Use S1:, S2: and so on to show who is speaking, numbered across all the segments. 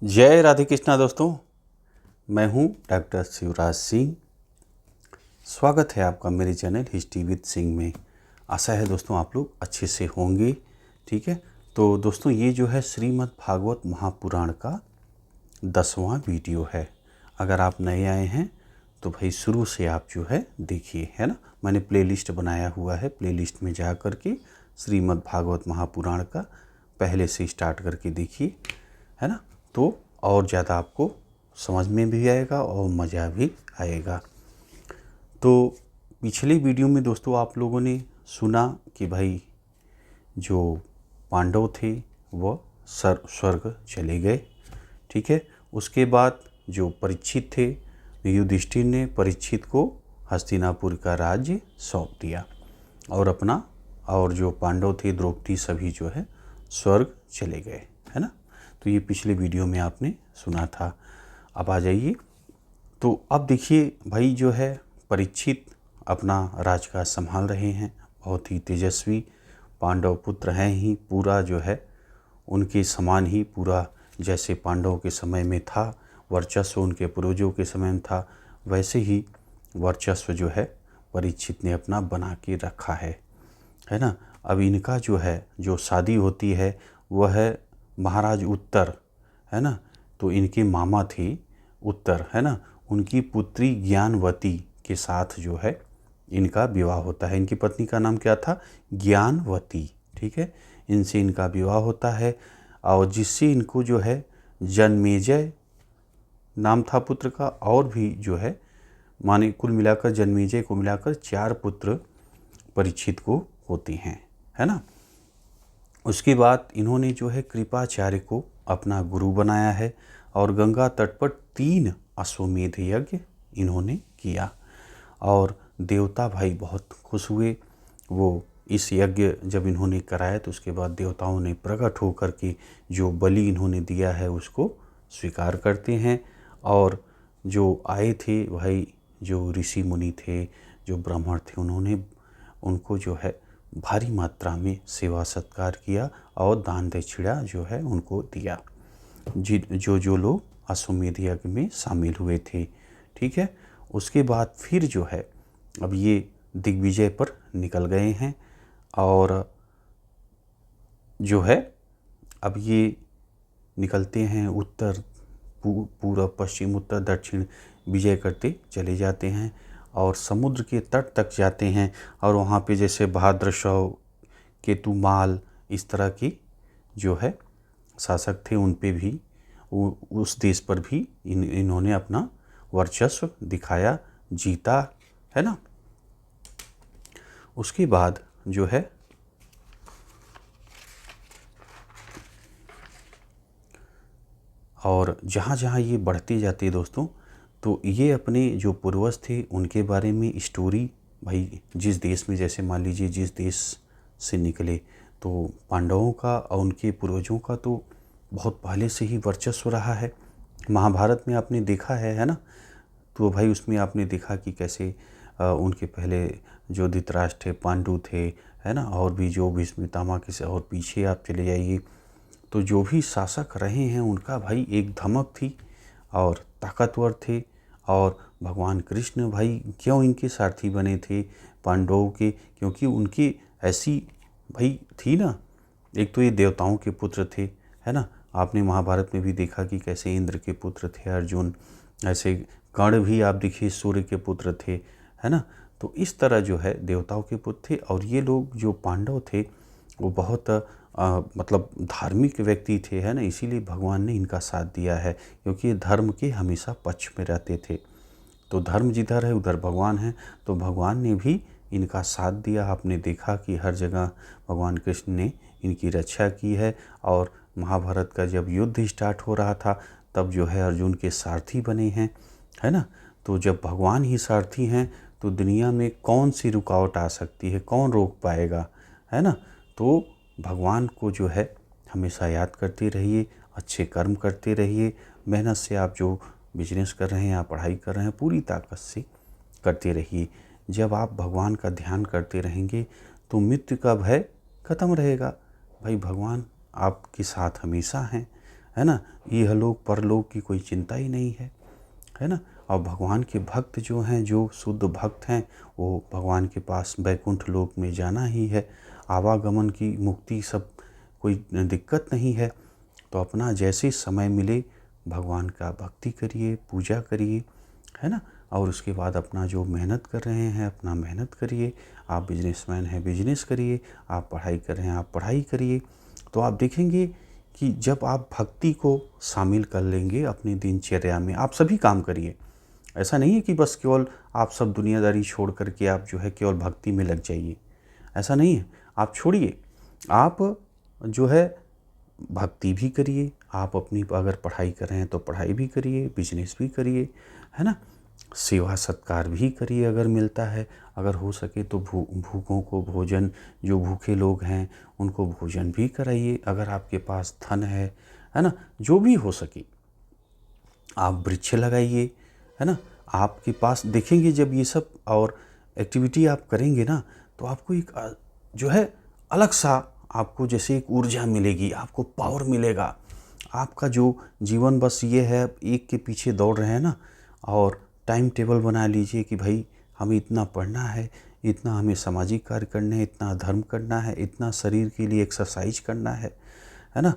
S1: जय राधे कृष्णा दोस्तों, मैं हूं डॉक्टर शिवराज सिंह। स्वागत है आपका मेरे चैनल हिस्ट्री विद सिंह में। आशा है दोस्तों आप लोग अच्छे से होंगे। ठीक है, तो दोस्तों ये जो है श्रीमद् भागवत महापुराण का 10वां वीडियो है। अगर आप नए आए हैं तो भाई शुरू से आप जो है देखिए, है ना। मैंने प्लेलिस्ट बनाया हुआ है, प्लेलिस्ट में जा कर के श्रीमद् भागवत महापुराण का पहले से स्टार्ट करके देखिए, है ना। तो और ज़्यादा आपको समझ में भी आएगा और मज़ा भी आएगा। तो पिछले वीडियो में दोस्तों आप लोगों ने सुना कि भाई जो पांडव थे वह स्वर्ग चले गए। ठीक है, उसके बाद जो परीक्षित थे, युधिष्ठिर ने परीक्षित को हस्तिनापुर का राज्य सौंप दिया और जो पांडव थे, द्रौपदी, सभी जो है स्वर्ग चले गए, है ना। तो ये पिछले वीडियो में आपने सुना था। अब आ जाइए, तो अब देखिए भाई जो है परीक्षित अपना राजकाज संभाल रहे हैं। बहुत ही तेजस्वी पांडव पुत्र हैं ही, पूरा जो है उनके समान ही पूरा जैसे पांडवों के समय में था वर्चस्व, उनके पूर्वजों के समय में था, वैसे ही वर्चस्व जो है परीक्षित ने अपना बना के रखा है ना। अब इनका जो है जो शादी होती है वह है महाराज उत्तर, है ना। तो इनके मामा थे उत्तर, है ना, उनकी पुत्री ज्ञानवती के साथ जो है इनका विवाह होता है। इनकी पत्नी का नाम क्या था? ज्ञानवती। ठीक है, इनसे इनका विवाह होता है और जिससे इनको जो है जन्मेजय नाम था पुत्र का, और भी जो है माने कुल मिलाकर जन्मेजय को मिलाकर 4 पुत्र परीक्षित को होते हैं, है ना। उसके बाद इन्होंने जो है कृपाचार्य को अपना गुरु बनाया है और गंगा तट पर 3 अश्वमेध यज्ञ इन्होंने किया और देवता भाई बहुत खुश हुए। वो इस यज्ञ जब इन्होंने कराया तो उसके बाद देवताओं ने प्रकट होकर के जो बलि इन्होंने दिया है उसको स्वीकार करते हैं। और जो आए थे भाई, जो ऋषि मुनि थे, जो ब्राह्मण थे, उन्होंने उनको जो है भारी मात्रा में सेवा सत्कार किया और दान दक्षिणा जो है उनको दिया, जो लोग अश्वमेध यज्ञ में शामिल हुए थे। ठीक है, उसके बाद फिर जो है अब ये दिग्विजय पर निकल गए हैं और जो है अब ये निकलते हैं उत्तर, पूर्व, पश्चिम, उत्तर, दक्षिण विजय करते चले जाते हैं और समुद्र के तट तक जाते हैं। और वहाँ पे जैसे भाद्रशव, केतुमाल, इस तरह की जो है शासक थे, उन पे भी उस देश पर भी इन्होंने अपना वर्चस्व दिखाया, जीता, है ना। उसके बाद जो है और जहाँ जहाँ ये बढ़ते जाते दोस्तों, तो ये अपने जो पूर्वज थे उनके बारे में स्टोरी, भाई जिस देश में, जैसे मान लीजिए जिस देश से निकले, तो पांडवों का और उनके पूर्वजों का तो बहुत पहले से ही वर्चस्व रहा है। महाभारत में आपने देखा है ना। तो भाई उसमें आपने देखा कि कैसे उनके पहले जो धृतराष्ट्र थे, पांडु थे, है ना, और भी जो भीष्म पितामह के से, और पीछे आप चले जाइए तो जो भी शासक रहे हैं उनका भाई एक धमक थी और ताकतवर थे। और भगवान कृष्ण भाई क्यों इनके सारथी बने थे पांडवों के? क्योंकि उनकी ऐसी भाई थी ना, एक तो ये देवताओं के पुत्र थे, है ना। आपने महाभारत में भी देखा कि कैसे इंद्र के पुत्र थे अर्जुन, ऐसे कर्ण भी आप देखिए सूर्य के पुत्र थे, है ना। तो इस तरह जो है देवताओं के पुत्र थे और ये लोग जो पांडव थे वो बहुत मतलब धार्मिक व्यक्ति थे, है ना। इसीलिए भगवान ने इनका साथ दिया है, क्योंकि ये धर्म के हमेशा पक्ष में रहते थे। तो धर्म जिधर है उधर भगवान है, तो भगवान ने भी इनका साथ दिया। आपने देखा कि हर जगह भगवान कृष्ण ने इनकी रक्षा की है। और महाभारत का जब युद्ध स्टार्ट हो रहा था तब जो है अर्जुन के सारथी बने हैं, है ना। तो जब भगवान ही सारथी हैं तो दुनिया में कौन सी रुकावट आ सकती है, कौन रोक पाएगा, है ना। तो भगवान को जो है हमेशा याद करते रहिए, अच्छे कर्म करते रहिए, मेहनत से आप जो बिजनेस कर रहे हैं या पढ़ाई कर रहे हैं पूरी ताकत से करते रहिए। जब आप भगवान का ध्यान करते रहेंगे तो मृत्यु का भय खत्म रहेगा। भाई भगवान आपके साथ हमेशा हैं, है ना। इहलोक परलोक की कोई चिंता ही नहीं है ना। और भगवान के भक्त जो हैं, जो शुद्ध भक्त हैं, वो भगवान के पास वैकुंठ लोक में जाना ही है। आवागमन की मुक्ति सब कोई दिक्कत नहीं है। तो अपना जैसे समय मिले भगवान का भक्ति करिए, पूजा करिए, है ना। और उसके बाद अपना जो मेहनत कर रहे हैं अपना मेहनत करिए। आप बिजनेसमैन हैं बिजनेस करिए, आप पढ़ाई कर रहे हैं आप पढ़ाई करिए। तो आप देखेंगे कि जब आप भक्ति को शामिल कर लेंगे अपनी दिनचर्या में, आप सभी काम करिए। ऐसा नहीं है कि बस केवल आप सब दुनियादारी छोड़ करके आप जो है केवल भक्ति में लग जाइए, ऐसा नहीं है। आप छोड़िए, आप जो है भक्ति भी करिए, आप अपनी अगर पढ़ाई कर रहे हैं तो पढ़ाई भी करिए, बिजनेस भी करिए, है ना। सेवा सत्कार भी करिए अगर मिलता है, अगर हो सके तो भूखों को भोजन, जो भूखे लोग हैं उनको भोजन भी कराइए, अगर आपके पास धन है ना। जो भी हो सके आप वृक्ष लगाइए, है ना। आपके पास देखेंगे जब ये सब और एक्टिविटी आप करेंगे ना, तो आपको एक जो है अलग सा आपको जैसे एक ऊर्जा मिलेगी, आपको पावर मिलेगा। आपका जो जीवन बस ये है एक के पीछे दौड़ रहे हैं ना, और टाइम टेबल बना लीजिए कि भाई हमें इतना पढ़ना है, इतना हमें सामाजिक कार्य करने हैं, इतना धर्म करना है, इतना शरीर के लिए एक्सरसाइज करना है ना।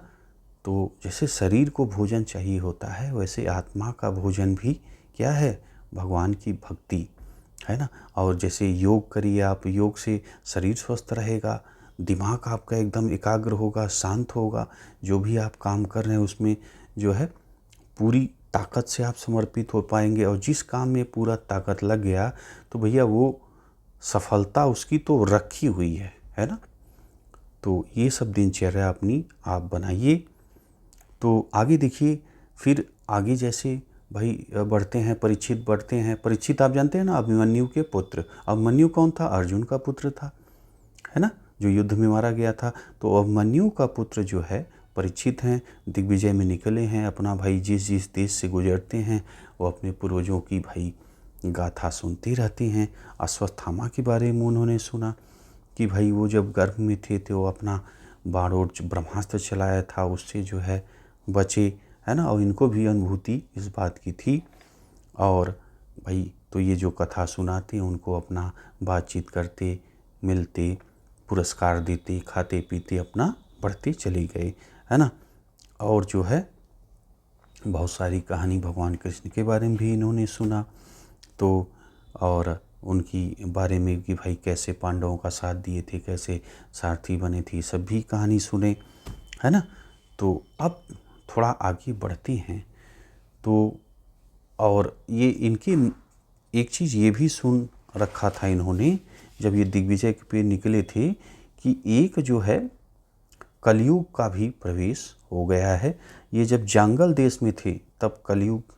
S1: तो जैसे शरीर को भोजन चाहिए होता है, वैसे आत्मा का भोजन भी क्या है, भगवान की भक्ति, है ना। और जैसे योग करिए आप, योग से शरीर स्वस्थ रहेगा, दिमाग आपका एकदम एकाग्र होगा, शांत होगा। जो भी आप काम कर रहे हैं उसमें जो है पूरी ताकत से आप समर्पित हो पाएंगे। और जिस काम में पूरा ताकत लग गया तो भैया वो सफलता उसकी तो रखी हुई है ना। तो ये सब दिनचर्या अपनी आप बनाइए। तो आगे देखिए, फिर आगे जैसे भाई बढ़ते हैं, परीक्षित बढ़ते हैं। परीक्षित आप जानते हैं ना, अभिमन्यु के पुत्र। अभिमन्यु कौन था, अर्जुन का पुत्र था, है ना, जो युद्ध में मारा गया था। तो अभिमन्यु का पुत्र जो है परीक्षित हैं, दिग्विजय में निकले हैं। अपना भाई जिस जिस देश से गुजरते हैं वो अपने पूर्वजों की भाई गाथा सुनते रहते हैं। अश्वत्थामा के बारे में उन्होंने सुना कि भाई वो जब गर्भ में थे तो वो अपना बाणों ब्रह्मास्त्र चलाया था, उससे जो है बचे, है ना। और इनको भी अनुभूति इस बात की थी। और भाई तो ये जो कथा सुनाते उनको अपना बातचीत करते, मिलते, पुरस्कार देते, खाते पीते अपना बढ़ते चले गए, है ना। और जो है बहुत सारी कहानी भगवान कृष्ण के बारे में भी इन्होंने सुना। तो और उनकी बारे में कि भाई कैसे पांडवों का साथ दिए थे, कैसे सारथी बने थे, सब भी कहानी सुने, है ना। तो अब थोड़ा आगे बढ़ते हैं। तो और ये इनकी एक चीज़ ये भी सुन रखा था इन्होंने जब ये दिग्विजय पे निकले थे कि एक जो है कलयुग का भी प्रवेश हो गया है। ये जब जंगल देश में थे तब कलयुग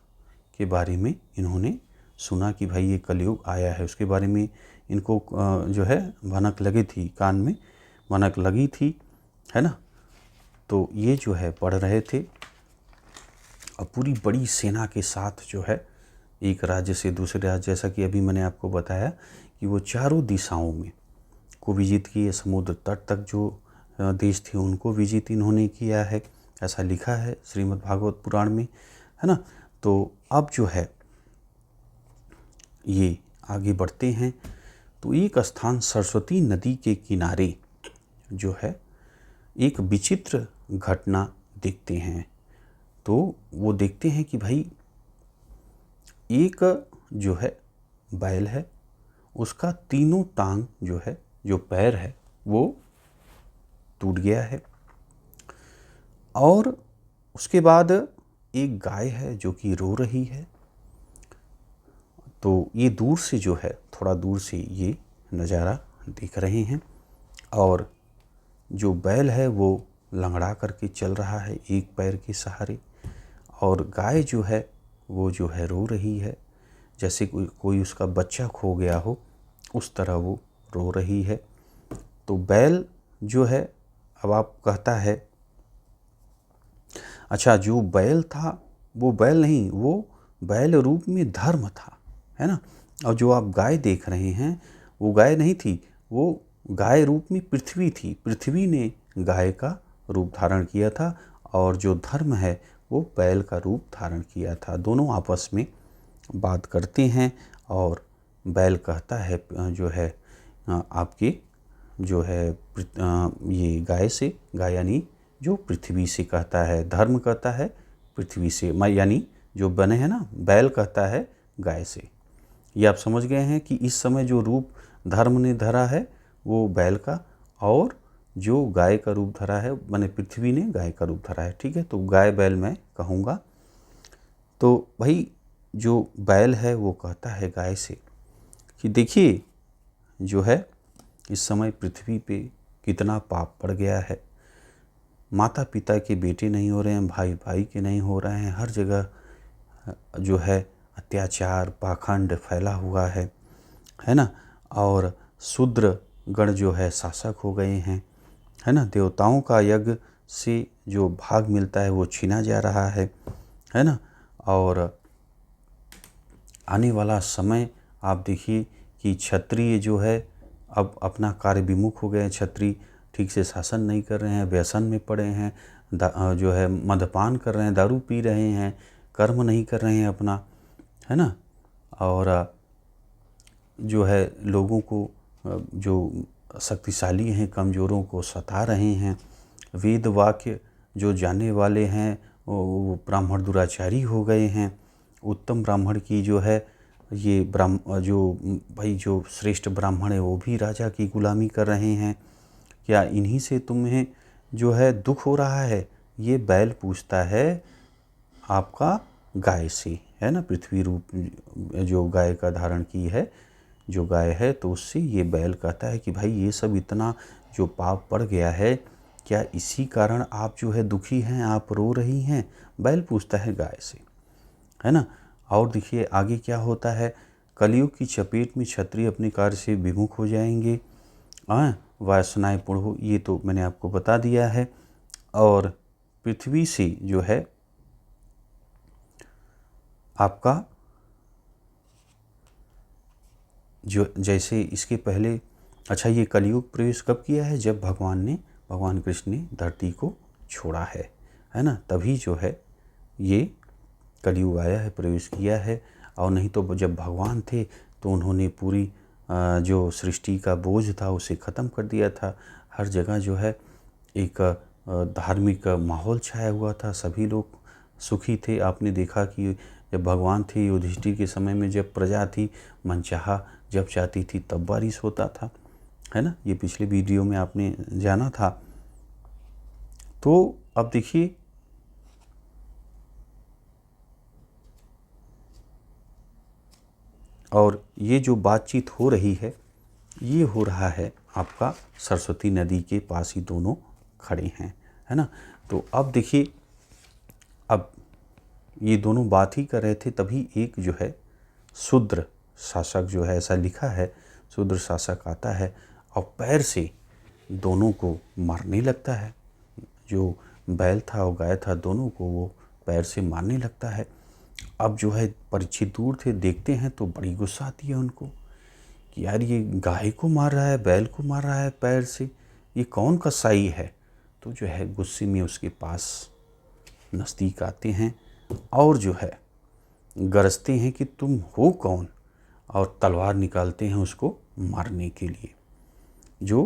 S1: के बारे में इन्होंने सुना कि भाई ये कलयुग आया है। उसके बारे में इनको जो है भनक लगी थी, कान में भनक लगी थी, है ना। तो ये जो है पढ़ रहे थे और पूरी बड़ी सेना के साथ जो है एक राज्य से दूसरे राज्य, जैसा कि अभी मैंने आपको बताया कि वो चारों दिशाओं में को विजित किए। समुद्र तट तक जो देश थे उनको विजित इन्होंने किया है, ऐसा लिखा है श्रीमद् भागवत पुराण में, है ना। तो अब जो है ये आगे बढ़ते हैं। तो एक स्थान सरस्वती नदी के किनारे जो है एक विचित्र घटना देखते हैं। तो वो देखते हैं कि भाई एक जो है बैल है, उसका तीनों टांग जो है, जो पैर है वो टूट गया है। और उसके बाद एक गाय है जो कि रो रही है। तो ये दूर से जो है, थोड़ा दूर से ये नज़ारा देख रहे हैं। और जो बैल है वो लंगड़ा करके चल रहा है एक पैर के सहारे, और गाय जो है वो जो है रो रही है, जैसे कोई उसका बच्चा खो गया हो उस तरह वो रो रही है। तो बैल जो है, अब आप कहता है अच्छा जो बैल था वो बैल नहीं, वो बैल रूप में धर्म था, है ना। और जो आप गाय देख रहे हैं वो गाय नहीं थी, वो गाय रूप में पृथ्वी थी। पृथ्वी ने गाय का रूप धारण किया था और जो धर्म है वो बैल का रूप धारण किया था। दोनों आपस में बात करते हैं और बैल कहता है जो है आपके जो है ये गाय से, गाय यानी जो पृथ्वी से कहता है, धर्म कहता है पृथ्वी से, यानी जो बने हैं ना, बैल कहता है गाय से। ये आप समझ गए हैं कि इस समय जो रूप धर्म ने धरा है वो बैल का, और जो गाय का रूप धरा है माने पृथ्वी ने गाय का रूप धरा है। ठीक है, तो गाय बैल मैं कहूँगा। तो भाई जो बैल है वो कहता है गाय से कि देखिए जो है इस समय पृथ्वी पे कितना पाप पड़ गया है, माता पिता के बेटे नहीं हो रहे हैं, भाई भाई के नहीं हो रहे हैं, हर जगह जो है अत्याचार पाखंड फैला हुआ है ना। और शूद्र गण जो है शासक हो गए हैं, है ना। देवताओं का यज्ञ से जो भाग मिलता है वो छीना जा रहा है ना। और आने वाला समय आप देखिए कि क्षत्रिय जो है अब अपना कार्य विमुख हो गए हैं, क्षत्रिय ठीक से शासन नहीं कर रहे हैं, व्यसन में पड़े हैं, जो है मद्यपान कर रहे हैं, दारू पी रहे हैं, कर्म नहीं कर रहे हैं अपना, है ना। और जो है लोगों को जो शक्तिशाली हैं कमज़ोरों को सता रहे हैं, वेद वाक्य जो जानने वाले हैं वो ब्राह्मण दुराचारी हो गए हैं, उत्तम ब्राह्मण की जो है ये जो श्रेष्ठ ब्राह्मण है वो भी राजा की गुलामी कर रहे हैं। क्या इन्हीं से तुम्हें जो है दुख हो रहा है? ये बैल पूछता है आपका गाय से, है ना। पृथ्वी रूप जो गाय का धारण की है जो गाय है, तो उससे ये बैल कहता है कि भाई ये सब इतना जो पाप पड़ गया है, क्या इसी कारण आप जो है दुखी हैं, आप रो रही हैं? बैल पूछता है गाय से, है ना। और देखिए आगे क्या होता है, कलयुग की चपेट में क्षत्रिय अपने कार्य से विमुख हो जाएंगे, वासनाएं पूर्ण हो, ये तो मैंने आपको बता दिया है। और पृथ्वी से जो है आपका जो जैसे इसके पहले, अच्छा ये कलयुग प्रवेश कब किया है? जब भगवान कृष्ण ने धरती को छोड़ा है ना, तभी जो है ये कलयुग आया है, प्रवेश किया है। और नहीं तो जब भगवान थे तो उन्होंने पूरी जो सृष्टि का बोझ था उसे ख़त्म कर दिया था। हर जगह जो है एक धार्मिक माहौल छाया हुआ था, सभी लोग सुखी थे। आपने देखा कि जब भगवान थे युधिष्ठिर के समय में, जब प्रजा थी मनचाहा जब चाहती थी तब बारिश होता था, है ना। ये पिछले वीडियो में आपने जाना था। तो अब देखिए और ये जो बातचीत हो रही है ये हो रहा है आपका सरस्वती नदी के पास ही दोनों खड़े हैं, है ना। तो अब देखिए अब ये दोनों बात ही कर रहे थे, तभी एक जो है शूद्र शासक जो है, ऐसा लिखा है, शूद्र शासक आता है और पैर से दोनों को मारने लगता है। जो बैल था और गाय था दोनों को वो पैर से मारने लगता है। अब जो है परीक्षित दूर थे, देखते हैं तो बड़ी गुस्सा आती है उनको कि यार ये गाय को मार रहा है, बैल को मार रहा है पैर से, ये कौन कसाई है। तो जो है गुस्से में उसके पास नज़दीक आते हैं और जो है गरजते हैं कि तुम हो कौन, और तलवार निकालते हैं उसको मारने के लिए। जो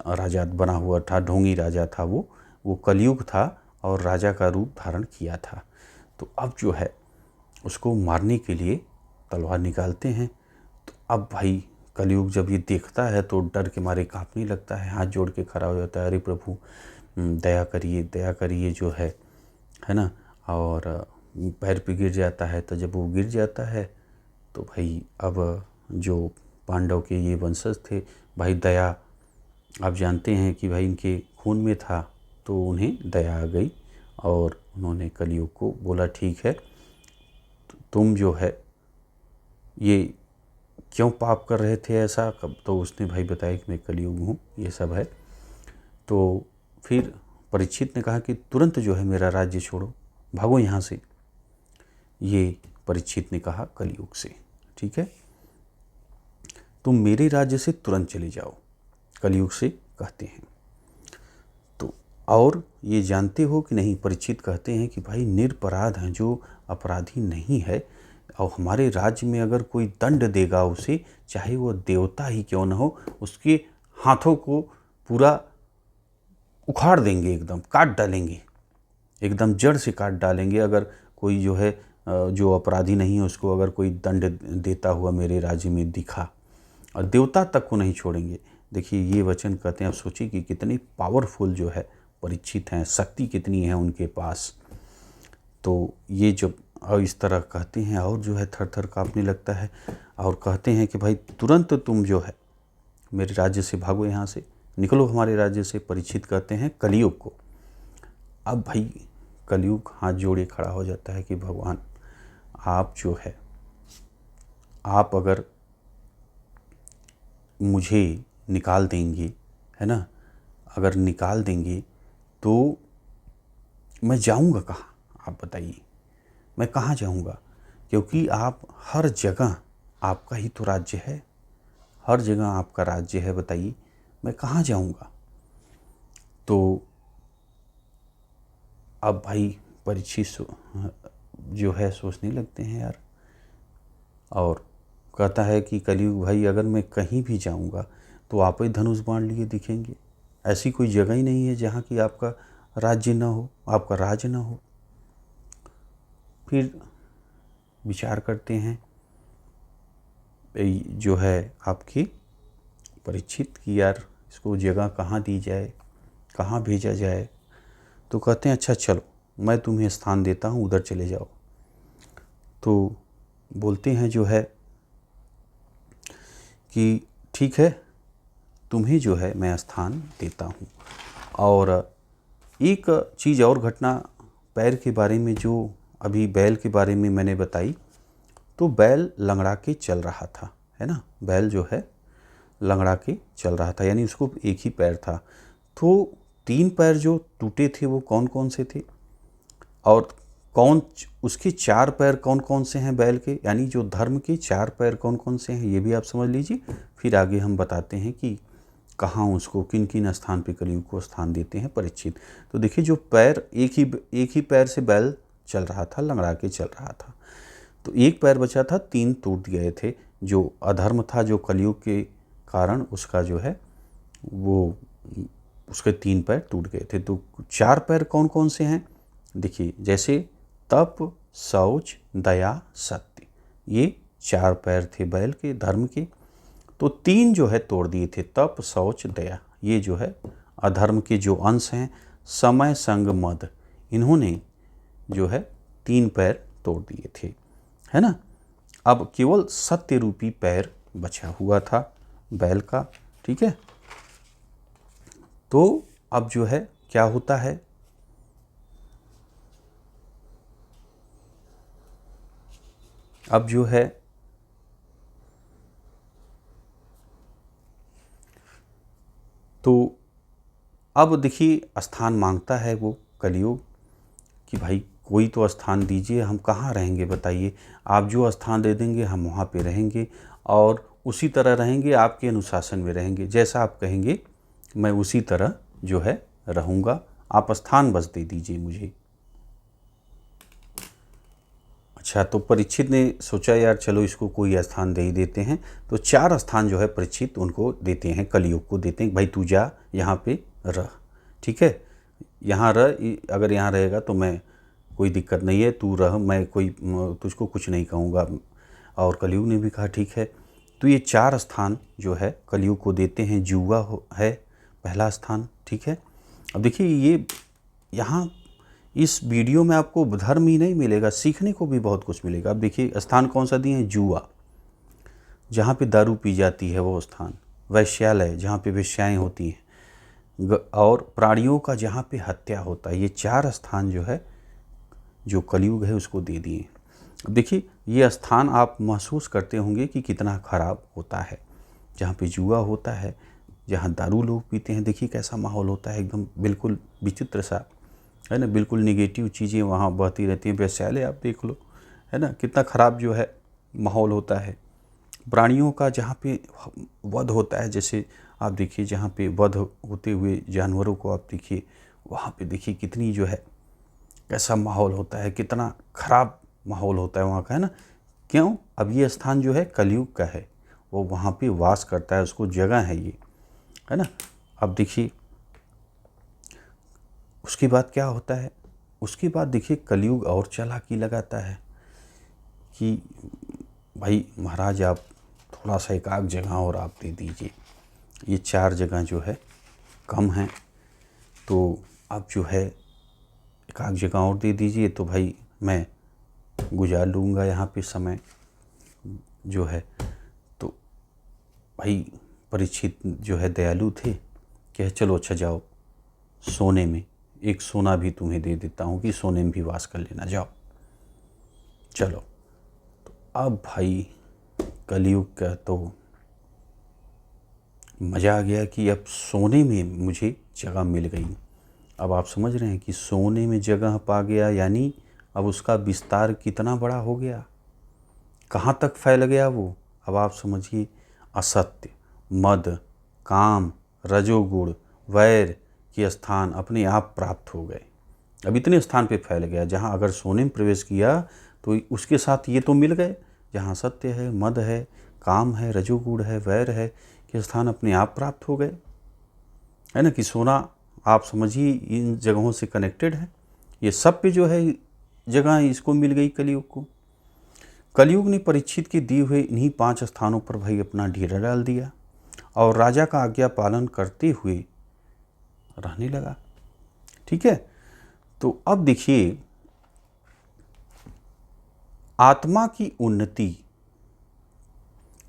S1: राजा बना हुआ था, ढोंगी राजा था, वो कलयुग था और राजा का रूप धारण किया था। तो अब जो है उसको मारने के लिए तलवार निकालते हैं। तो अब भाई कलयुग जब ये देखता है तो डर के मारे कांपने लगता है, हाथ जोड़ के खड़ा हो जाता है, अरे प्रभु दया करिए जो है ना। और पैर पे गिर जाता है। तो जब वो गिर जाता है तो भाई अब जो पांडव के ये वंशज थे, भाई दया आप जानते हैं कि भाई इनके खून में था, तो उन्हें दया आ गई और उन्होंने कलयुग को बोला ठीक है तुम जो है ये क्यों पाप कर रहे थे ऐसा कब। तो उसने भाई बताया कि मैं कलयुग हूँ, ये सब है। तो फिर परीक्षित ने कहा कि तुरंत जो है मेरा राज्य छोड़ो, भागो यहाँ से। ये परीक्षित ने कहा कलयुग से, ठीक है तुम मेरे राज्य से तुरंत चले जाओ, कलयुग से कहते हैं। तो और ये जानते हो कि नहीं, परीक्षित कहते हैं कि भाई निरपराध हैं, जो अपराधी नहीं है, और हमारे राज्य में अगर कोई दंड देगा उसे, चाहे वो देवता ही क्यों न हो, उसके हाथों को पूरा उखाड़ देंगे, एकदम काट डालेंगे, एकदम जड़ से काट डालेंगे। अगर कोई जो है जो अपराधी नहीं है उसको अगर कोई दंड देता हुआ मेरे राज्य में दिखा, और देवता तक को नहीं छोड़ेंगे। देखिए ये वचन कहते हैं, आप सोचिए कि कितनी पावरफुल जो है परीक्षित हैं, शक्ति कितनी है उनके पास। तो ये जब इस तरह कहते हैं और जो है थर थर काँपने लगता है, और कहते हैं कि भाई तुरंत तुम जो है मेरे राज्य से भागो, यहाँ से निकलो हमारे राज्य से। परीक्षित कहते हैं कलयुग को। अब भाई कलयुग हाथ जोड़े खड़ा हो जाता है कि भगवान आप जो है, आप अगर मुझे निकाल देंगे, है ना, अगर निकाल देंगे तो मैं जाऊंगा कहाँ, आप बताइए, मैं कहाँ जाऊंगा? क्योंकि आप हर जगह, आपका ही तो राज्य है, हर जगह आपका राज्य है, बताइए मैं कहाँ जाऊंगा? तो अब भाई परीक्षित जो है सोचने लगते हैं यार, और कहता है कि कलयुग भाई अगर मैं कहीं भी जाऊंगा तो आप ही धनुष बाण लिए दिखेंगे। ऐसी कोई जगह ही नहीं है जहाँ की आपका राज्य ना हो, आपका राज ना हो। फिर विचार करते हैं जो है आपकी परीक्षित की, यार इसको जगह कहाँ दी जाए, कहाँ भेजा जाए। तो कहते हैं अच्छा चलो मैं तुम्हें स्थान देता हूँ, उधर चले जाओ। तो बोलते हैं जो है कि ठीक है, तुम्हें जो है मैं स्थान देता हूँ। और एक चीज़ और घटना पैर के बारे में, जो अभी बैल के बारे में मैंने बताई, तो बैल लंगड़ा के चल रहा था, है ना, बैल जो है लंगड़ा के चल रहा था, यानी उसको एक ही पैर था। तो 3 पैर जो टूटे थे वो कौन कौन से थे, और कौन उसके 4 पैर कौन कौन से हैं बैल के, यानी जो धर्म के 4 पैर कौन कौन से हैं, ये भी आप समझ लीजिए। फिर आगे हम बताते हैं कि कहाँ उसको किन किन स्थान पे कलयुग को स्थान देते हैं परीक्षित। तो देखिए जो पैर एक ही पैर से बैल चल रहा था, लंगड़ा के चल रहा था, तो एक पैर बचा था, 3 टूट गए थे। जो अधर्म था, जो कलयुग के कारण उसका जो है वो उसके 3 पैर टूट गए थे। तो 4 पैर कौन कौन से हैं, देखिए जैसे तप, शौच, दया, सत्य, ये 4 पैर थे बैल के धर्म के। तो 3 जो है तोड़ दिए थे, तप, शौच, दया, ये जो है अधर्म के जो अंश हैं, समय, संग, मद, इन्होंने जो है 3 पैर तोड़ दिए थे, है ना। अब केवल सत्य रूपी पैर बचा हुआ था बैल का, ठीक है। तो अब जो है क्या होता है, अब जो है तो अब देखिए स्थान मांगता है वो कलयुग कि भाई कोई तो स्थान दीजिए, हम कहाँ रहेंगे बताइए, आप जो स्थान दे देंगे हम वहाँ पे रहेंगे, और उसी तरह रहेंगे, आपके अनुशासन में रहेंगे, जैसा आप कहेंगे मैं उसी तरह जो है रहूँगा, आप स्थान बस दे दीजिए मुझे। अच्छा, तो परीक्षित ने सोचा यार चलो इसको कोई स्थान दे ही देते हैं। तो 4 स्थान जो है परीक्षित उनको देते हैं, कलयुग को देते हैं, भाई तू जा यहाँ पे रह, ठीक है, यहाँ रह, अगर यहाँ रहेगा तो मैं कोई दिक्कत नहीं है, तू रह, मैं कोई तुझको कुछ नहीं कहूँगा। और कलयुग ने भी कहा ठीक है। तो ये 4 स्थान जो है कलयुग को देते हैं। जुआ है पहला स्थान, ठीक है। अब देखिए ये यहाँ इस वीडियो में आपको धर्म ही नहीं मिलेगा, सीखने को भी बहुत कुछ मिलेगा। अब देखिए स्थान कौन सा दिए हैं, जुआ, जहाँ पे दारू पी जाती है वो स्थान, वैश्यालय जहाँ पे वेश्याएँ होती हैं, और प्राणियों का जहाँ पे हत्या होता है, ये 4 स्थान जो है जो कलयुग है उसको दे दिए। अब देखिए ये स्थान आप महसूस करते होंगे कि कितना ख़राब होता है, जहाँ पे जुआ होता है, जहाँ दारू लोग पीते हैं, देखिए कैसा माहौल होता है, एकदम बिल्कुल विचित्र सा, है ना, बिल्कुल निगेटिव चीज़ें वहाँ बहती रहती हैं। वैश्यालय आप देख लो, है ना, कितना ख़राब जो है माहौल होता है। प्राणियों का जहाँ पे वध होता है, जैसे आप देखिए जहाँ पे वध होते हुए जानवरों को आप देखिए वहाँ पे देखिए कितनी जो है कैसा माहौल होता है, कितना खराब माहौल होता है वहाँ का, है ना। क्यों? अब ये स्थान जो है कलयुग का है, वो वहाँ पे वास करता है, उसको जगह है ये, है ना। अब देखिए उसके बाद क्या होता है, उसके बाद देखिए कलयुग और चालाकी लगाता है कि भाई महाराज आप थोड़ा सा एकाक जगह और आप दे दीजिए, ये 4 जगह जो है कम हैं, तो आप जो है एकाक जगह और दे दीजिए, तो भाई मैं गुजार लूँगा यहाँ पे समय जो है। तो भाई परीक्षित जो है दयालु थे, कहे चलो अच्छा जाओ, सोने में एक सोना भी तुम्हें दे देता हूँ कि सोने में भी वास कर लेना, जाओ चलो। तो अब भाई कलयुग का तो मज़ा आ गया कि अब सोने में मुझे जगह मिल गई। अब आप समझ रहे हैं कि सोने में जगह पा गया, यानी अब उसका विस्तार कितना बड़ा हो गया, कहाँ तक फैल गया वो। अब आप समझिए, असत्य, मद, काम, रजोगुण, वैर के स्थान अपने आप प्राप्त हो गए। अब इतने स्थान पे फैल गया जहाँ अगर सोने में प्रवेश किया तो उसके साथ ये तो मिल गए, जहाँ सत्य है, मद है, काम है, रजोगुण है, वैर है, के स्थान अपने आप प्राप्त हो गए, है ना। कि सोना आप समझिए इन जगहों से कनेक्टेड है, ये सब पे जो है जगह इसको मिल गई कलयुग को। कलयुग ने परीक्षित के दिए हुए इन्हीं 5 स्थानों पर भाई अपना डेरा डाल दिया और राजा का आज्ञा पालन करते हुए रहने लगा। ठीक है, तो अब देखिए आत्मा की उन्नति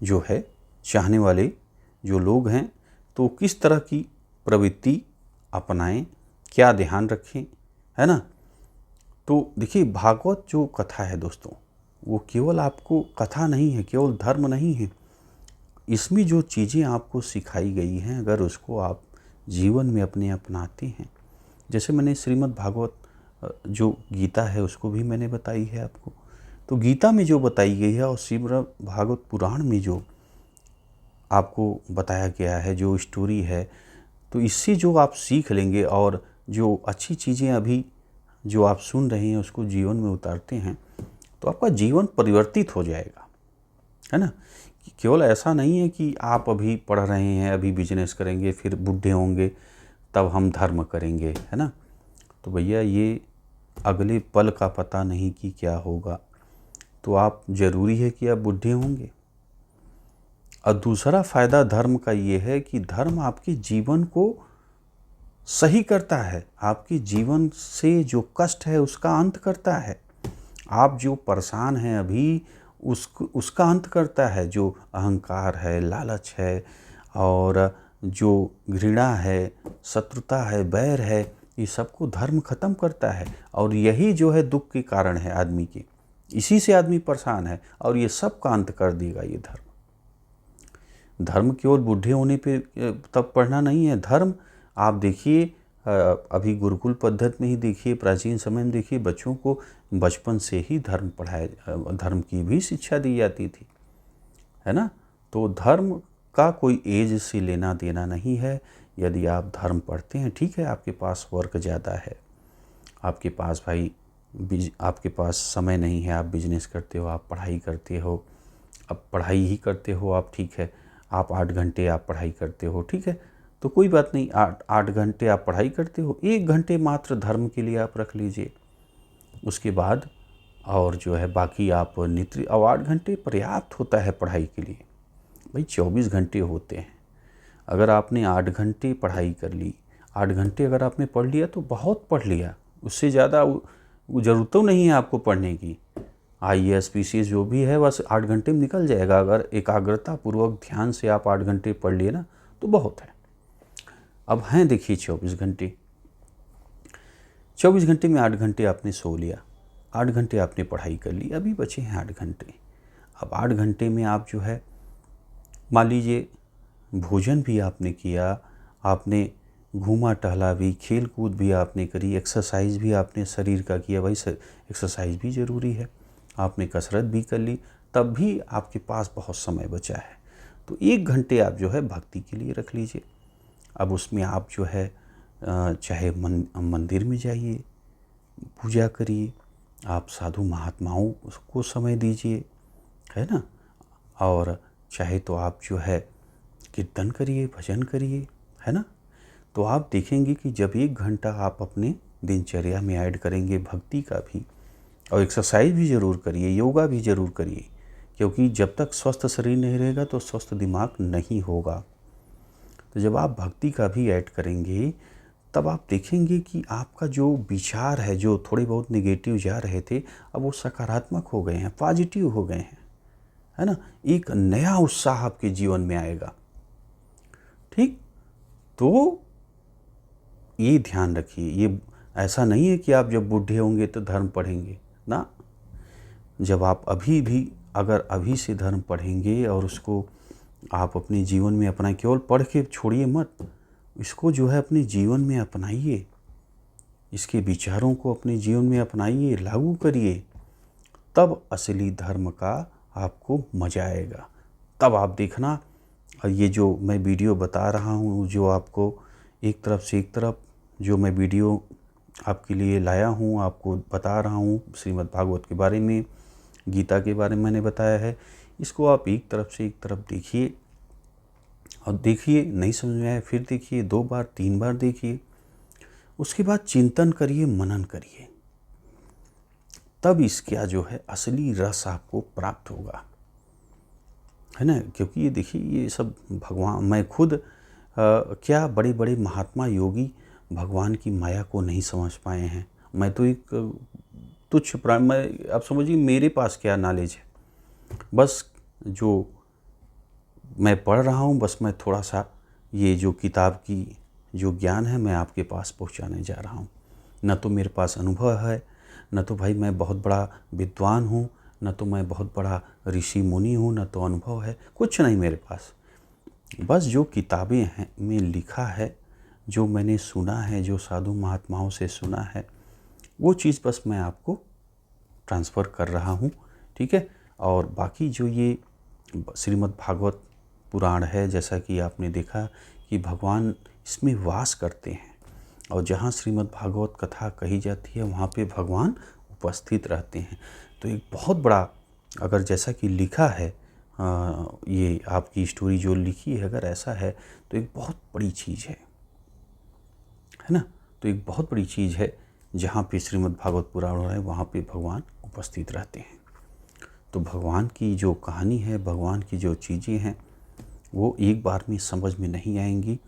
S1: जो है चाहने वाले जो लोग हैं, तो किस तरह की प्रवृत्ति अपनाएं, क्या ध्यान रखें, है ना। तो देखिए भागवत जो कथा है दोस्तों, वो केवल आपको कथा नहीं है, केवल धर्म नहीं है। इसमें जो चीज़ें आपको सिखाई गई हैं, अगर उसको आप जीवन में अपने अपनाते हैं, जैसे मैंने श्रीमद् भागवत जो गीता है उसको भी मैंने बताई है आपको, तो गीता में जो बताई गई है और श्रीमद् भागवत पुराण में जो आपको बताया गया है, जो स्टोरी है, तो इससे जो आप सीख लेंगे और जो अच्छी चीज़ें अभी जो आप सुन रहे हैं उसको जीवन में उतारते हैं, तो आपका जीवन परिवर्तित हो जाएगा, है ना। केवल ऐसा नहीं है कि आप अभी पढ़ रहे हैं, अभी बिजनेस करेंगे, फिर बूढ़े होंगे तब हम धर्म करेंगे, है ना। तो भैया ये अगले पल का पता नहीं कि क्या होगा, तो आप ज़रूरी है कि आप बूढ़े होंगे। और दूसरा फ़ायदा धर्म का ये है कि धर्म आपके जीवन को सही करता है, आपके जीवन से जो कष्ट है उसका अंत करता है। आप जो परेशान हैं अभी उसका अंत करता है। जो अहंकार है, लालच है और जो घृणा है, शत्रुता है, बैर है, ये सबको धर्म ख़त्म करता है। और यही जो है दुख के कारण है आदमी के, इसी से आदमी परेशान है और ये सब का अंत कर देगा ये धर्म। धर्म केवल बूढ़े होने पे तब पढ़ना नहीं है। धर्म आप देखिए अभी गुरुकुल पद्धति में ही देखिए, प्राचीन समय में देखिए, बच्चों को बचपन से ही धर्म धर्म की भी शिक्षा दी जाती थी, है ना। तो धर्म का कोई एज से लेना देना नहीं है। यदि आप धर्म पढ़ते हैं, ठीक है, आपके पास वर्क ज़्यादा है, आपके पास भाई आपके पास समय नहीं है, आप बिजनेस करते हो, आप पढ़ाई करते हो, अब पढ़ाई ही करते हो आप, ठीक है, आप 8 घंटे आप पढ़ाई करते हो, ठीक है, तो कोई बात नहीं, 8 घंटे आप पढ़ाई करते हो, 1 घंटे मात्र धर्म के लिए आप रख लीजिए। उसके बाद और जो है बाकी आप नित्य, और 8 घंटे पर्याप्त होता है पढ़ाई के लिए। भाई 24 घंटे होते हैं, अगर आपने 8 घंटे पढ़ाई कर ली, 8 घंटे अगर आपने पढ़ लिया तो बहुत पढ़ लिया, उससे ज़्यादा ज़रूरत तो नहीं है आपको पढ़ने की। IAS PCS जो भी है बस 8 घंटे में निकल जाएगा। अगर एकाग्रता पूर्वक ध्यान से आप 8 घंटे पढ़ लिए ना तो बहुत है। अब हैं देखिए 24 घंटे, 24 घंटे में 8 घंटे आपने सो लिया, 8 घंटे आपने पढ़ाई कर ली, अभी बचे हैं 8 घंटे। अब 8 घंटे में आप जो है मान लीजिए भोजन भी आपने किया, आपने घूमा टहला भी, खेल कूद भी आपने करी, एक्सरसाइज भी आपने शरीर का किया, भाई एक्सरसाइज भी ज़रूरी है, आपने कसरत भी कर ली, तब भी आपके पास बहुत समय बचा है। तो 1 घंटे आप जो है भक्ति के लिए रख लीजिए। अब उसमें आप जो है चाहे मंदिर में जाइए, पूजा करिए, आप साधु महात्माओं को समय दीजिए, है ना। और चाहे तो आप जो है कीर्तन करिए, भजन करिए, है ना। तो आप देखेंगे कि जब 1 घंटा आप अपने दिनचर्या में ऐड करेंगे भक्ति का भी, और एक्सरसाइज भी ज़रूर करिए, योगा भी ज़रूर करिए, क्योंकि जब तक स्वस्थ शरीर नहीं रहेगा तो स्वस्थ दिमाग नहीं होगा। तो जब आप भक्ति का भी ऐड करेंगे तब आप देखेंगे कि आपका जो विचार है, जो थोड़े बहुत नेगेटिव जा रहे थे, अब वो सकारात्मक हो गए हैं, पॉजिटिव हो गए हैं, है ना। एक नया उत्साह आपके जीवन में आएगा। ठीक, तो ये ध्यान रखिए, ये ऐसा नहीं है कि आप जब बूढ़े होंगे तो धर्म पढ़ेंगे ना। जब आप अभी से धर्म पढ़ेंगे और उसको आप अपने जीवन में अपनाएं, केवल पढ़ के छोड़िए मत, इसको जो है अपने जीवन में अपनाइए, इसके विचारों को अपने जीवन में अपनाइए, लागू करिए, तब असली धर्म का आपको मज़ा आएगा। तब आप देखना, ये जो मैं वीडियो बता रहा हूँ, जो आपको एक तरफ जो मैं वीडियो आपके लिए लाया हूँ, आपको बता रहा हूँ, श्रीमद् भागवत के बारे में, गीता के बारे में मैंने बताया है, इसको आप एक तरफ देखिए, और देखिए नहीं समझ में आए फिर देखिए, 2 बार 3 बार देखिए, उसके बाद चिंतन करिए, मनन करिए, तब इसका जो है असली रस आपको प्राप्त होगा, है ना। क्योंकि ये देखिए, ये सब भगवान, मैं खुद क्या बड़े बड़े महात्मा योगी भगवान की माया को नहीं समझ पाए हैं। मैं तो एक तुच्छ प्राणी, मैं आप समझिए मेरे पास क्या नॉलेज है, बस जो मैं पढ़ रहा हूँ, बस मैं थोड़ा सा ये जो किताब की जो ज्ञान है मैं आपके पास पहुँचाने जा रहा हूँ। न तो मेरे पास अनुभव है, न तो भाई मैं बहुत बड़ा विद्वान हूँ, न तो मैं बहुत बड़ा ऋषि मुनि हूँ, न तो अनुभव है, कुछ नहीं मेरे पास। बस जो किताबें हैं में लिखा है, जो मैंने सुना है, जो साधु महात्माओं से सुना है, वो चीज़ बस मैं आपको ट्रांसफ़र कर रहा हूँ, ठीक है। और बाकी जो ये श्रीमद् भागवत पुराण है, जैसा कि आपने देखा कि भगवान इसमें वास करते हैं, और जहाँ श्रीमद् भागवत कथा कही जाती है वहाँ पे भगवान उपस्थित रहते हैं। तो एक बहुत बड़ा, अगर जैसा कि लिखा है, ये आपकी स्टोरी जो लिखी है, अगर ऐसा है तो एक बहुत बड़ी चीज़ है ना। तो एक बहुत बड़ी चीज़ है, जहाँ पे श्रीमद् भागवत पुराण हो रहा है वहाँ पे भगवान उपस्थित रहते हैं। तो भगवान की जो कहानी है, भगवान की जो चीज़ें हैं, वो एक बार में समझ में नहीं आएंगी।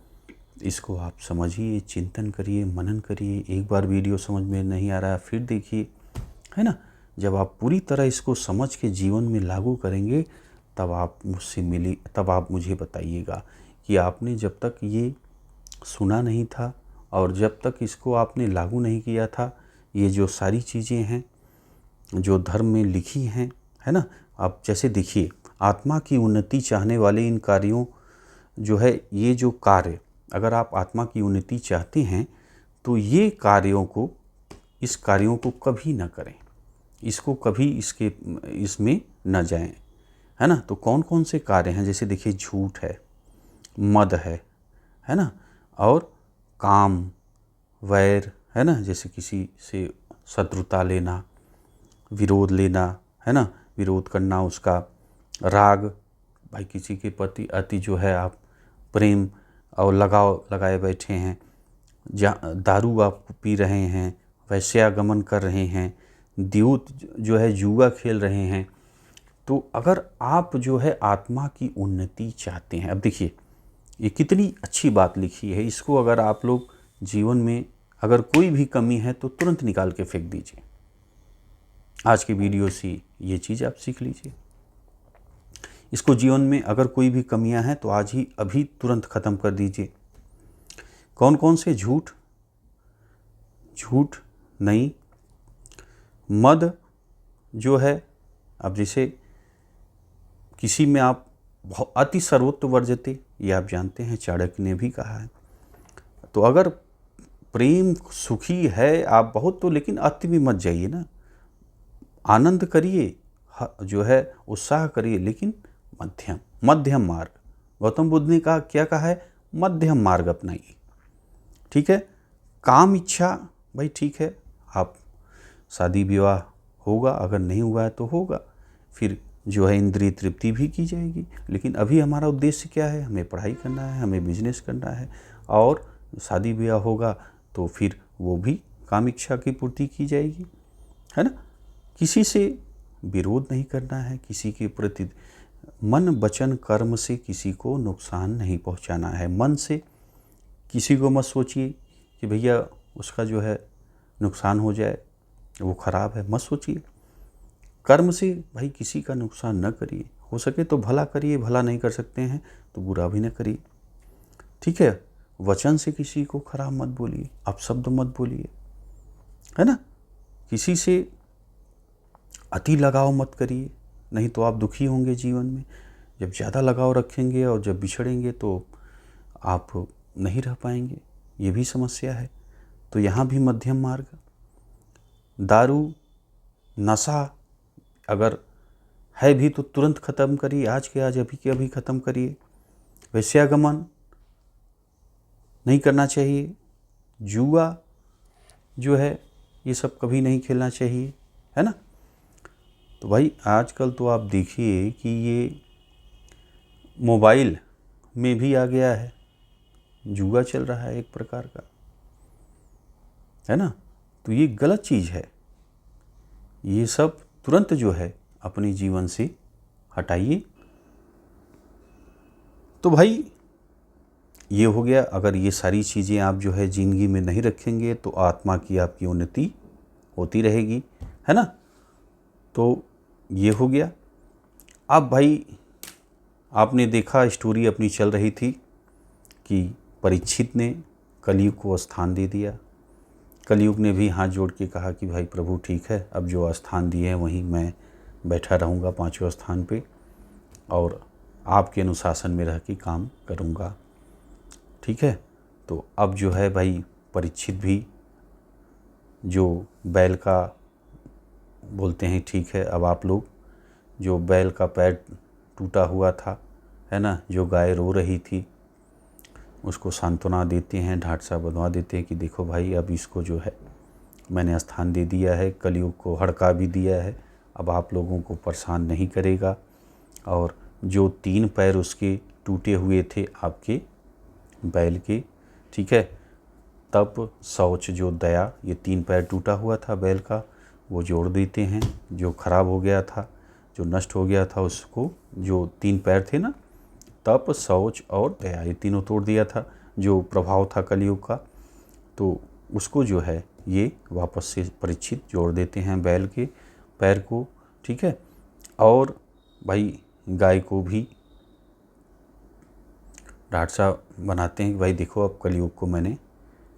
S1: इसको आप समझिए, चिंतन करिए, मनन करिए। एक बार वीडियो समझ में नहीं आ रहा है फिर देखिए, है ना। जब आप पूरी तरह इसको समझ के जीवन में लागू करेंगे, तब आप मुझे बताइएगा कि आपने जब तक ये सुना नहीं था और जब तक इसको आपने लागू नहीं किया था, ये जो सारी चीज़ें हैं जो धर्म में लिखी हैं, है ना। आप जैसे देखिए, आत्मा की उन्नति चाहने वाले इन कार्यों जो है, ये जो कार्य, अगर आप आत्मा की उन्नति चाहते हैं तो ये इस कार्यों को कभी ना करें, इसको कभी इसमें न जाएं, है ना। तो कौन कौन से कार्य हैं, जैसे देखिए, झूठ है, मद है ना, और काम, वैर, है ना, जैसे किसी से शत्रुता लेना, विरोध लेना, है ना, विरोध करना, उसका राग, भाई किसी के प्रति अति जो है आप प्रेम और लगाव लगाए बैठे हैं, दारू आप पी रहे हैं, वैश्यागमन कर रहे हैं, द्यूत जो है जुआ खेल रहे हैं। तो अगर आप जो है आत्मा की उन्नति चाहते हैं, अब देखिए ये कितनी अच्छी बात लिखी है, इसको अगर आप लोग जीवन में अगर कोई भी कमी है तो तुरंत निकाल के फेंक दीजिए। आज की वीडियो से ये चीज़ आप सीख लीजिए। इसको जीवन में अगर कोई भी कमियां हैं तो आज ही अभी तुरंत ख़त्म कर दीजिए। कौन कौन से? झूठ नहीं, मद जो है, अब जैसे किसी में आप अति सर्वोत्त वर्जते, ये आप जानते हैं, चाणक्य ने भी कहा है। तो अगर प्रेम सुखी है आप बहुत, तो लेकिन अति में मत जाइए ना, आनंद करिए, जो है उत्साह करिए, लेकिन मध्यम मार्ग। गौतम बुद्ध ने क्या कहा है? मध्यम मार्ग अपनाइए, ठीक है। काम इच्छा भाई ठीक है, आप शादी विवाह होगा, अगर नहीं हुआ है तो होगा, फिर जो है इंद्रिय तृप्ति भी की जाएगी। लेकिन अभी हमारा उद्देश्य क्या है, हमें पढ़ाई करना है, हमें बिजनेस करना है, और शादी ब्याह होगा तो फिर वो भी काम इच्छा की पूर्ति की जाएगी, है ना। किसी से विरोध नहीं करना है, किसी के प्रति मन वचन कर्म से किसी को नुकसान नहीं पहुंचाना है। मन से किसी को मत सोचिए कि भैया उसका जो है नुकसान हो जाए, वो खराब है, मत सोचिए। कर्म से भाई किसी का नुकसान न करिए, हो सके तो भला करिए, भला नहीं कर सकते हैं तो बुरा भी न करिए, ठीक है। वचन से किसी को खराब मत बोलिए, अपशब्द मत बोलिए, है ना। किसी से अति लगाव मत करिए, नहीं तो आप दुखी होंगे जीवन में। जब ज़्यादा लगाव रखेंगे और जब बिछड़ेंगे तो आप नहीं रह पाएंगे, ये भी समस्या है। तो यहाँ भी मध्यम मार्ग, दारू नशा अगर है भी तो तुरंत ख़त्म करिए, आज के आज, अभी के अभी ख़त्म करिए। वेश्यागमन नहीं करना चाहिए, जुआ जो है ये सब कभी नहीं खेलना चाहिए, है ना। तो भाई आजकल तो आप देखिए कि ये मोबाइल में भी आ गया है, जुआ चल रहा है एक प्रकार का, है ना। तो ये गलत चीज़ है, ये सब तुरंत जो है अपने जीवन से हटाइए। तो भाई ये हो गया, अगर ये सारी चीज़ें आप जो है ज़िंदगी में नहीं रखेंगे तो आत्मा की आपकी उन्नति होती रहेगी, है ना। तो ये हो गया। अब भाई आपने देखा स्टोरी अपनी चल रही थी कि परीक्षित ने कलयुग को स्थान दे दिया। कलयुग ने भी हाथ जोड़ के कहा कि भाई प्रभु ठीक है, अब जो स्थान दिए हैं वहीं मैं बैठा रहूँगा 5वें स्थान पे, और आपके अनुशासन में रह के काम करूँगा, ठीक है। तो अब जो है भाई परीक्षित भी जो बैल का बोलते हैं, ठीक है, अब आप लोग जो बैल का पैर टूटा हुआ था, है ना, जो गाय रो रही थी, उसको सांत्वना देते हैं, ढाट सा बंधवा देते हैं कि देखो भाई अब इसको जो है मैंने स्थान दे दिया है, कलयुग को हड़का भी दिया है, अब आप लोगों को परेशान नहीं करेगा। और जो 3 पैर उसके टूटे हुए थे आपके बैल के, ठीक है, तब शौच जो दया, ये 3 पैर टूटा हुआ था बैल का, वो जोड़ देते हैं। जो खराब हो गया था, जो नष्ट हो गया था, उसको जो 3 पैर थे ना, तप शौच और दया, ये तीनों तोड़ दिया था, जो प्रभाव था कलयुग का। तो उसको जो है ये वापस से परीक्षित जोड़ देते हैं बैल के पैर को, ठीक है। और भाई गाय को भी डांट सा बनाते हैं कि भाई देखो अब कलयुग को मैंने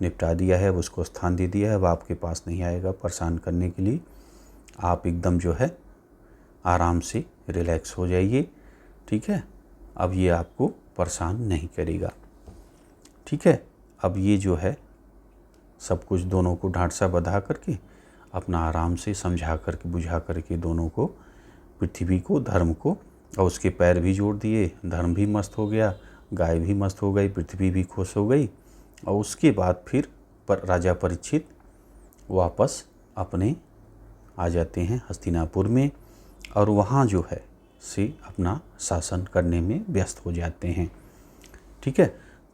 S1: निपटा दिया है, अब उसको स्थान दे दिया है, अब आपके पास नहीं आएगा परेशान करने के लिए, आप एकदम जो है आराम से रिलैक्स हो जाइए, ठीक है। अब ये आपको परेशान नहीं करेगा, ठीक है। अब ये जो है सब कुछ दोनों को डांट सा बधा करके अपना आराम से समझा करके बुझा करके दोनों को, पृथ्वी को, धर्म को, और उसके पैर भी जोड़ दिए, धर्म भी मस्त हो गया, गाय भी मस्त हो गई, पृथ्वी भी खुश हो गई। और उसके बाद फिर राजा परीक्षित वापस अपने आ जाते हैं हस्तिनापुर में, और वहाँ जो है से अपना शासन करने में व्यस्त हो जाते हैं, ठीक है।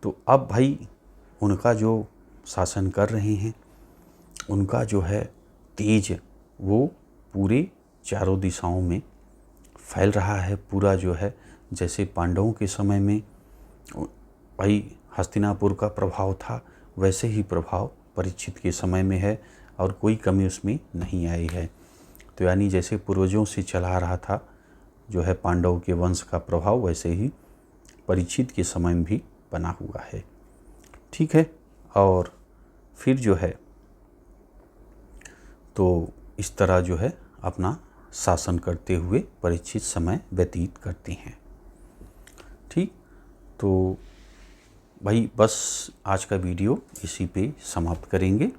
S1: तो अब भाई उनका जो शासन कर रहे हैं, उनका जो है तेज वो पूरे चारों दिशाओं में फैल रहा है, पूरा जो है जैसे पांडवों के समय में भाई हस्तिनापुर का प्रभाव था, वैसे ही प्रभाव परीक्षित के समय में है, और कोई कमी उसमें नहीं आई है। तो यानी जैसे पूर्वजों से चला रहा था जो है पांडव के वंश का प्रभाव, वैसे ही परीक्षित के समय में भी बना हुआ है, ठीक है। और फिर जो है तो इस तरह जो है अपना शासन करते हुए परीक्षित समय व्यतीत करते हैं, ठीक। तो भाई बस आज का वीडियो इसी पे समाप्त करेंगे,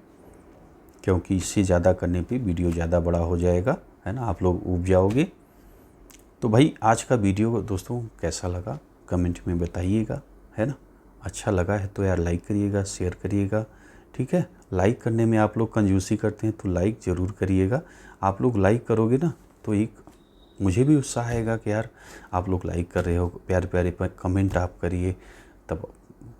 S1: क्योंकि इससे ज़्यादा करने पे वीडियो ज़्यादा बड़ा हो जाएगा, है ना, आप लोग ऊब जाओगे। तो भाई आज का वीडियो दोस्तों कैसा लगा कमेंट में बताइएगा, है ना। अच्छा लगा है तो यार लाइक करिएगा, शेयर करिएगा, ठीक है। लाइक करने में आप लोग कंजूसी करते हैं तो लाइक ज़रूर करिएगा। आप लोग लाइक करोगे ना तो एक मुझे भी उत्साह आएगा कि यार आप लोग लाइक कर रहे हो, प्यारे प्यारे कमेंट आप करिए, तब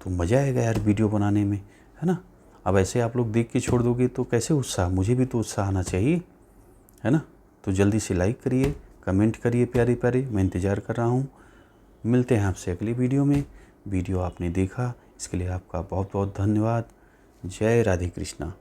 S1: तो मज़ा आएगा यार वीडियो बनाने में, है ना। अब ऐसे आप लोग देख के छोड़ दोगे तो कैसे उत्साह, मुझे भी तो उत्साह आना चाहिए, है ना। तो जल्दी से लाइक करिए, कमेंट करिए प्यारे प्यारे, मैं इंतज़ार कर रहा हूँ। मिलते हैं आपसे अगली वीडियो में। वीडियो आपने देखा इसके लिए आपका बहुत बहुत धन्यवाद। जय राधे कृष्णा।